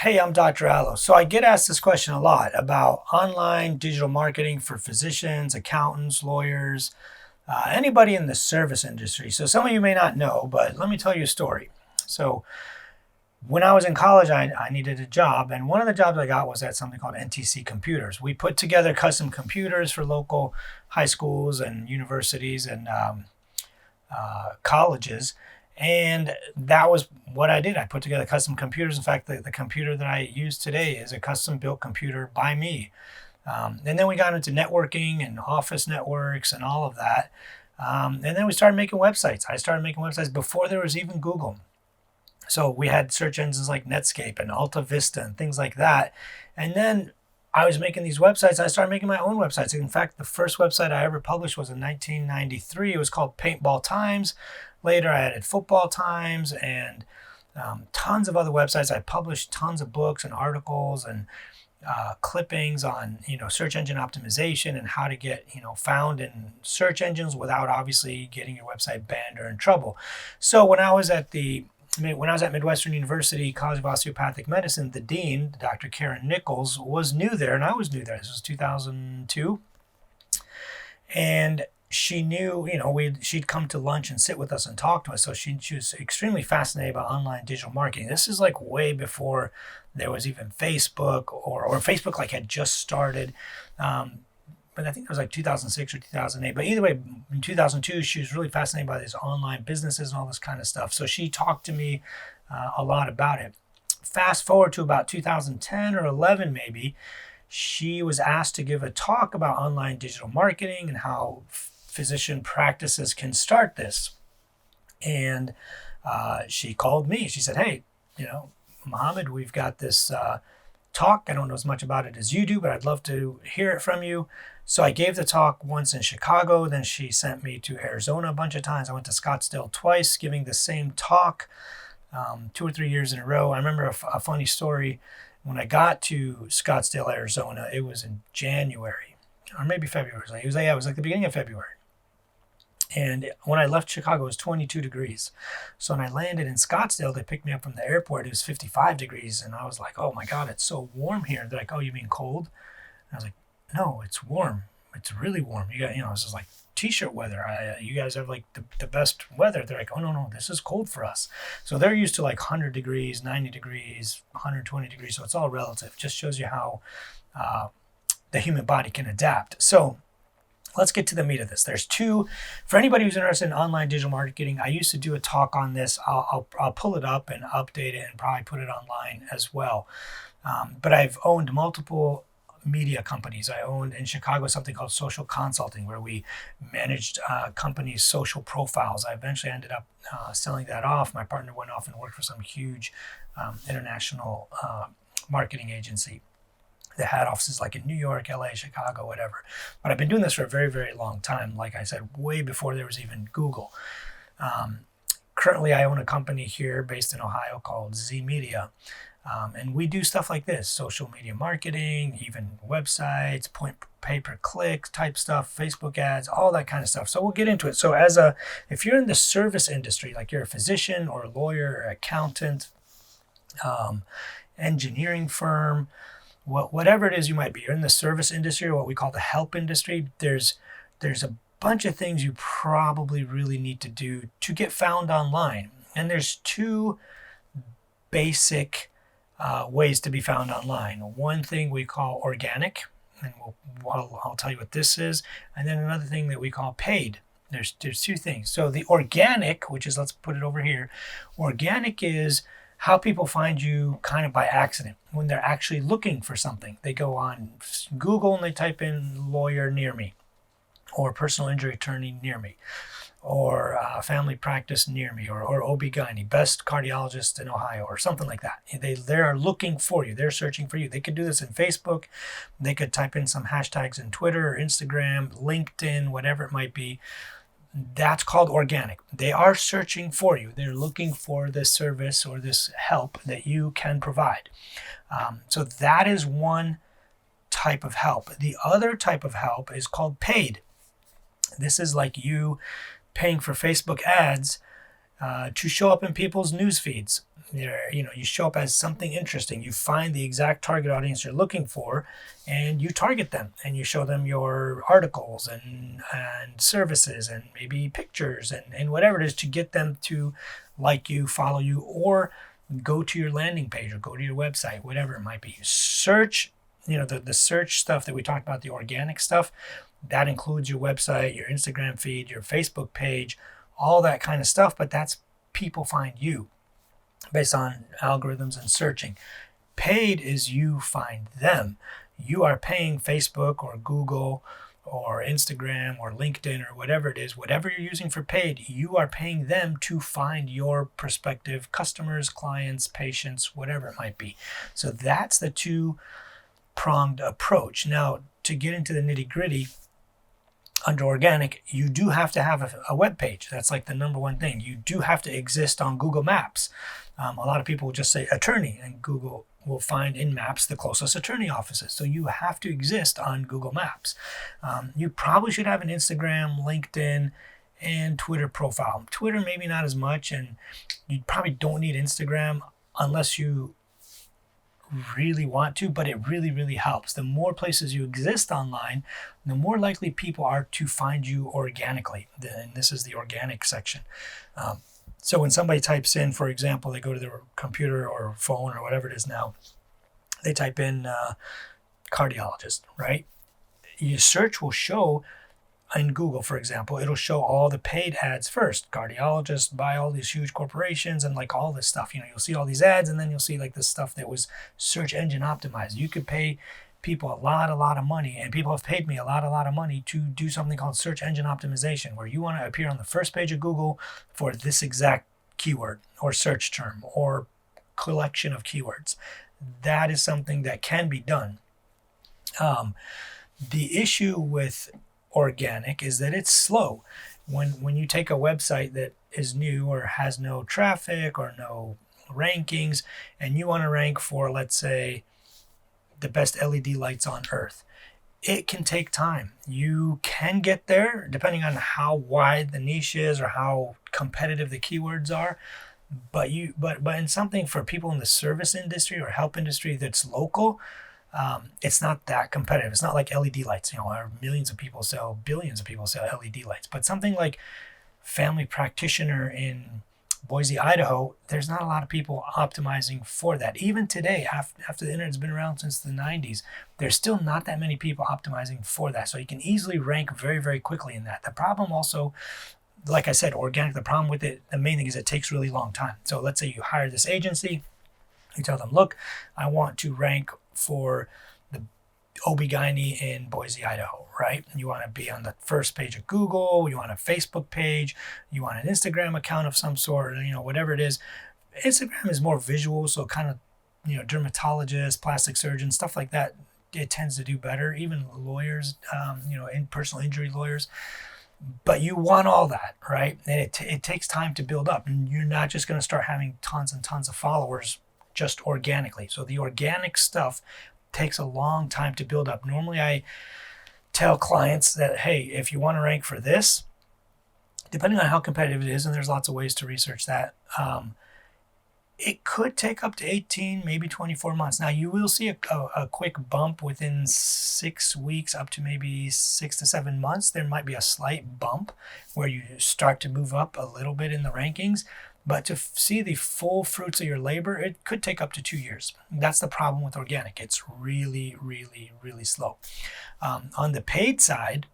Hey, I'm Dr. Allo. So I get asked this question a lot about online digital marketing for physicians, accountants, lawyers, anybody in the service industry. So some of you may not know, but let me tell you a story. So when I was in college, I needed a job, and one of the jobs I got was at something called NTC Computers. We put together custom computers for local high schools and universities and colleges. And that was what I did. I put together custom computers. In fact, the computer that I use today is a custom built computer by me. And then we got into networking and office networks and all of that. And then we started making websites. I started making websites before there was even Google. So we had search engines like Netscape and Alta Vista and things like that. And then I was making these websites. I started making my own websites. In fact, the first website I ever published was in 1993. It was called Paintball Times. Later, I added Football Times and tons of other websites. I published tons of books and articles and clippings on search engine optimization and how to get found in search engines without obviously getting your website banned or in trouble. So when I was at Midwestern University College of Osteopathic Medicine, the dean, Dr. Karen Nichols, was new there, and I was new there. This was 2002, and she knew, she'd come to lunch and sit with us and talk to us. So she was extremely fascinated about online digital marketing. This is like way before there was even Facebook or Facebook like had just started. But I think it was like 2006 or 2008. But either way, in 2002, she was really fascinated by these online businesses and all this kind of stuff. So she talked to me a lot about it. Fast forward to about 2010 or 11 maybe, she was asked to give a talk about online digital marketing and how physician practices can start this. And she called me. She said, hey, Mohammed, we've got this talk. I don't know as much about it as you do, but I'd love to hear it from you. So I gave the talk once in Chicago. Then she sent me to Arizona a bunch of times. I went to Scottsdale twice, giving the same talk 2 or 3 years in a row. I remember a funny story. When I got to Scottsdale, Arizona, it was in January or maybe February. It was like the beginning of February. And when I left Chicago, it was 22 degrees. So when I landed in Scottsdale, they picked me up from the airport. It was 55 degrees. And I was like, oh my God, it's so warm here. They're like, oh, you mean cold? And I was like, no, it's warm. It's really warm. You got, this is like t-shirt weather. You guys have like the best weather. They're like, oh, no, this is cold for us. So they're used to like 100 degrees, 90 degrees, 120 degrees. So it's all relative. Just shows you how the human body can adapt. So let's get to the meat of this. There's two, for anybody who's interested in online digital marketing, I used to do a talk on this. I'll pull it up and update it and probably put it online as well. But I've owned multiple media companies. I owned in Chicago something called Social Consulting, where we managed companies' social profiles. I eventually ended up selling that off. My partner went off and worked for some huge international marketing agency that had offices like in New York, LA, Chicago, whatever. But I've been doing this for a very, very long time. Like I said, way before there was even Google. Currently, I own a company here based in Ohio called Z Media. And we do stuff like this: social media marketing, even websites, pay-per-click type stuff, Facebook ads, all that kind of stuff. So we'll get into it. So if you're in the service industry, like you're a physician or a lawyer or accountant, engineering firm, whatever it is you might be, you're in the service industry or what we call the help industry, there's a bunch of things you probably really need to do to get found online. And there's two basic ways to be found online. One thing we call organic, and I'll tell you what this is, and then another thing that we call paid. There's two things. So the organic, which is, let's put it over here, organic is how people find you kind of by accident when they're actually looking for something. They go on Google and they type in lawyer near me, or personal injury attorney near me, or family practice near me, or OB-GYN, best cardiologist in Ohio, or something like that. They're looking for you. They're searching for you. They could do this in Facebook. They could type in some hashtags in Twitter or Instagram, LinkedIn, whatever it might be. That's called organic. They are searching for you. They're looking for this service or this help that you can provide. So that is one type of help. The other type of help is called paid. This is like you paying for Facebook ads to show up in people's news feeds. You show up as something interesting. You find the exact target audience you're looking for, and you target them, and you show them your articles and services and maybe pictures and whatever it is to get them to like you, follow you, or go to your landing page or go to your website, whatever it might be. Search, the search stuff that we talked about, the organic stuff, that includes your website, your Instagram feed, your Facebook page, all that kind of stuff. But that's people find you based on algorithms and searching. Paid is you find them. You are paying Facebook or Google or Instagram or LinkedIn or whatever it is, whatever you're using for paid, you are paying them to find your prospective customers, clients, patients, whatever it might be. So that's the two-pronged approach. Now, to get into the nitty-gritty, under organic, you do have to have a web page. That's like the number one thing. You do have to exist on Google Maps. A lot of people will just say attorney, and Google will find in maps the closest attorney offices. So you have to exist on Google Maps. You probably should have an Instagram, LinkedIn, and Twitter profile. Twitter, maybe not as much, and you probably don't need Instagram unless you really want to, but it really, really helps. The more places you exist online, the more likely people are to find you organically. And this is the organic section. So when somebody types in, for example, they go to their computer or phone or whatever it is now, they type in cardiologist, right? Your search will show in Google, for example, it'll show all the paid ads first. Cardiologists by all these huge corporations and like all this stuff. You'll see all these ads, and then you'll see like this stuff that was search engine optimized. You could pay people a lot of money, and people have paid me a lot of money to do something called search engine optimization, where you want to appear on the first page of Google for this exact keyword or search term or collection of keywords. That is something that can be done. The issue with organic is that it's slow. When you take a website that is new or has no traffic or no rankings, and you want to rank for, let's say, the best LED lights on earth, it can take time. You can get there depending on how wide the niche is or how competitive the keywords are. But in something for people in the service industry or help industry that's local, it's not that competitive. It's not like LED lights. Millions of people sell, billions of people sell LED lights. But something like family practitioner in Boise, Idaho, there's not a lot of people optimizing for that. Even today, after the internet's been around since the 90s, there's still not that many people optimizing for that. So you can easily rank very, very quickly in that. The problem also, like I said, organic, the problem with it, the main thing is it takes really long time. So let's say you hire this agency, you tell them, look, I want to rank for the OB-GYN in Boise, Idaho, right? You want to be on the first page of Google, you want a Facebook page, you want an Instagram account of some sort, whatever it is. Instagram is more visual, so kind of, dermatologists, plastic surgeons, stuff like that, it tends to do better. Even lawyers, in personal injury lawyers. But you want all that, right? And it takes time to build up. And you're not just going to start having tons and tons of followers just organically. So the organic stuff takes a long time to build up. Normally I tell clients that, hey, if you want to rank for this, depending on how competitive it is, and there's lots of ways to research that, it could take up to 18, maybe 24 months. Now you will see a quick bump within 6 weeks up to maybe 6 to 7 months. There might be a slight bump where you start to move up a little bit in the rankings. But to see the full fruits of your labor, it could take up to 2 years. That's the problem with organic. It's really, really, really slow. On the paid side,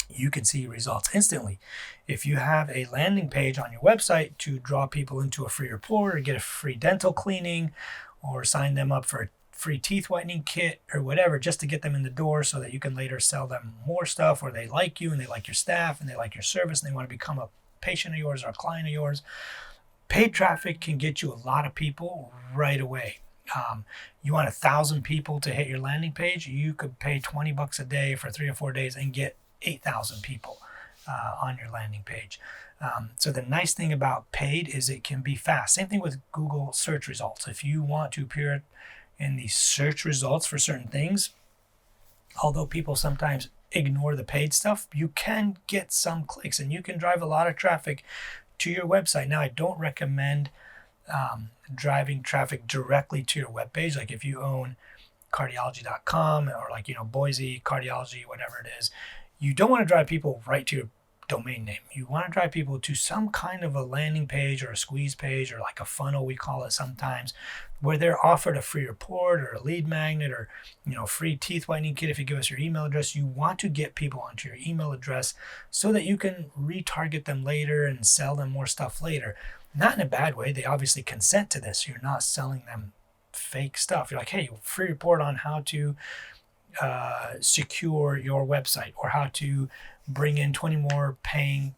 you can see results instantly. If you have a landing page on your website to draw people into a free report or get a free dental cleaning or sign them up for a free teeth whitening kit or whatever, just to get them in the door so that you can later sell them more stuff, or they like you and they like your staff and they like your service and they want to become a patient of yours or a client of yours, paid traffic can get you a lot of people right away. You want 1,000 people to hit your landing page, you could pay $20 a day for 3 or 4 days and get 8,000 people on your landing page. So the nice thing about paid is it can be fast. Same thing with Google search results. If you want to appear in the search results for certain things, although people sometimes ignore the paid stuff, you can get some clicks and you can drive a lot of traffic to your website. Now, I don't recommend driving traffic directly to your webpage. Like if you own cardiology.com or like, Boise Cardiology, whatever it is, you don't want to drive people right to your domain name. You want to drive people to some kind of a landing page or a squeeze page or like a funnel, we call it sometimes, where they're offered a free report or a lead magnet or free teeth whitening kit if you give us your email address. You want to get people onto your email address so that you can retarget them later and sell them more stuff later. Not in a bad way. They obviously consent to this. You're not selling them fake stuff. You're like, hey, free report on how to secure your website or how to bring in 20 more paying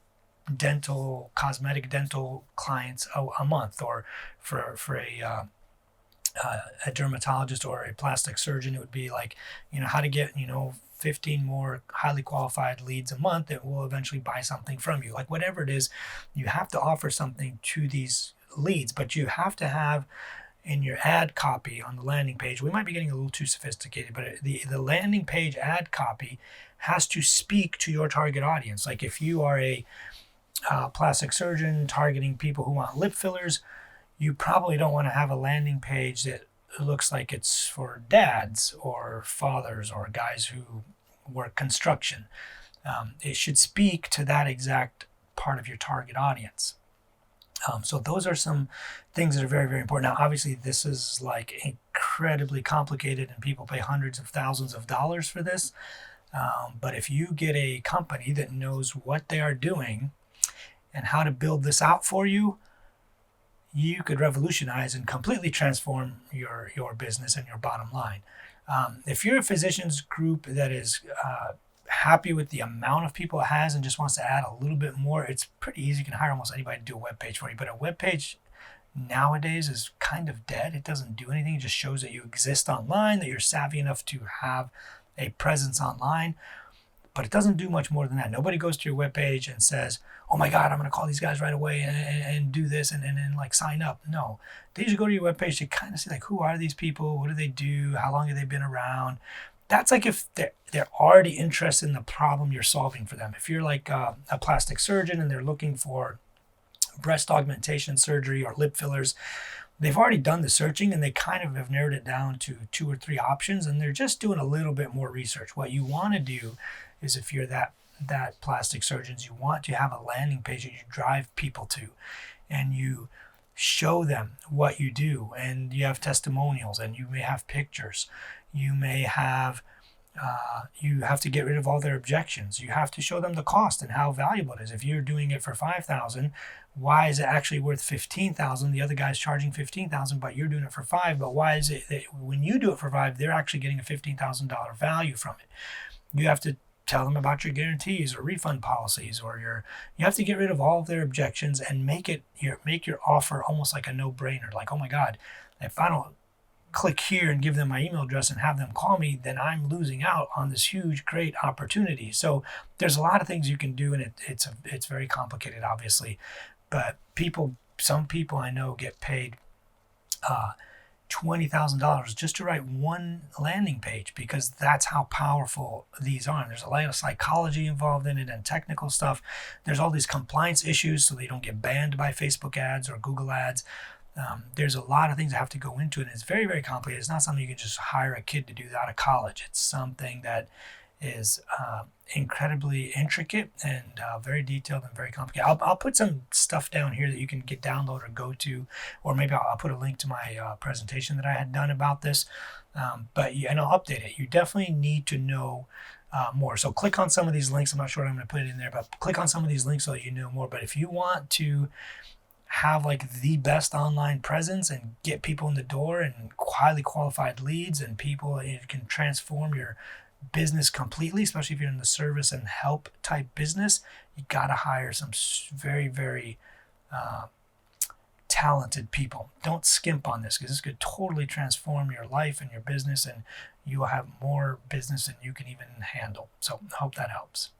cosmetic dental clients a month, or for a dermatologist or a plastic surgeon, it would be like, how to get, 15 more highly qualified leads a month that will eventually buy something from you. Like whatever it is, you have to offer something to these leads, but you have to have in your ad copy on the landing page, we might be getting a little too sophisticated, but the landing page ad copy has to speak to your target audience. Like if you are a plastic surgeon targeting people who want lip fillers, you probably don't want to have a landing page that looks like it's for dads or fathers or guys who work construction. It should speak to that exact part of your target audience. So those are some things that are very, very important. Now, obviously, this is like incredibly complicated and people pay hundreds of thousands of dollars for this. But if you get a company that knows what they are doing and how to build this out for you, you could revolutionize and completely transform your business and your bottom line. If you're a physicians group that is happy with the amount of people it has and just wants to add a little bit more, it's pretty easy. You can hire almost anybody to do a web page for you. But a web page nowadays is kind of dead. It doesn't do anything. It just shows that you exist online, that you're savvy enough to have a presence online. But it doesn't do much more than that. Nobody goes to your webpage and says, oh my God, I'm going to call these guys right away and do this and like sign up. No, they usually go to your webpage to kind of see like, who are these people? What do they do? How long have they been around? That's like if they're already interested in the problem you're solving for them. If you're like a plastic surgeon and they're looking for breast augmentation surgery or lip fillers, they've already done the searching and they kind of have narrowed it down to 2 or 3 options and they're just doing a little bit more research. What you want to do is, if you're that plastic surgeons, you want to have a landing page that you drive people to and you show them what you do, and you have testimonials and you may have pictures. You may have you have to get rid of all their objections. You have to show them the cost and how valuable it is. If you're doing it for $5,000, why is it actually worth $15,000? The other guy's charging $15,000, but you're doing it for $5,000. But why is it that when you do it for $5,000, they're actually getting a $15,000 value from it? You have to tell them about your guarantees or refund policies, or you have to get rid of all of their objections and make your offer almost like a no-brainer. Like, oh my God, if I don't click here and give them my email address and have them call me, then I'm losing out on this huge, great opportunity. So there's a lot of things you can do, and it's very complicated, obviously. But some people I know get paid $20,000 just to write one landing page, because that's how powerful these are. And there's a lot of psychology involved in it and technical stuff. There's all these compliance issues so they don't get banned by Facebook ads or Google ads. There's a lot of things that have to go into it. And it's very, very complicated. It's not something you can just hire a kid to do out of college. It's something that is incredibly intricate and very detailed and very complicated. I'll put some stuff down here that you can download or go to, or maybe I'll put a link to my presentation that I had done about this. And I'll update it. You definitely need to know more. So click on some of these links. I'm not sure what I'm going to put it in there, but click on some of these links so that you know more. But if you want to have like the best online presence and get people in the door and highly qualified leads and people, you can transform your business completely, especially if you're in the service and help type business, you got to hire some very, very talented people. Don't skimp on this, because this could totally transform your life and your business, and you will have more business than you can even handle. So I hope that helps.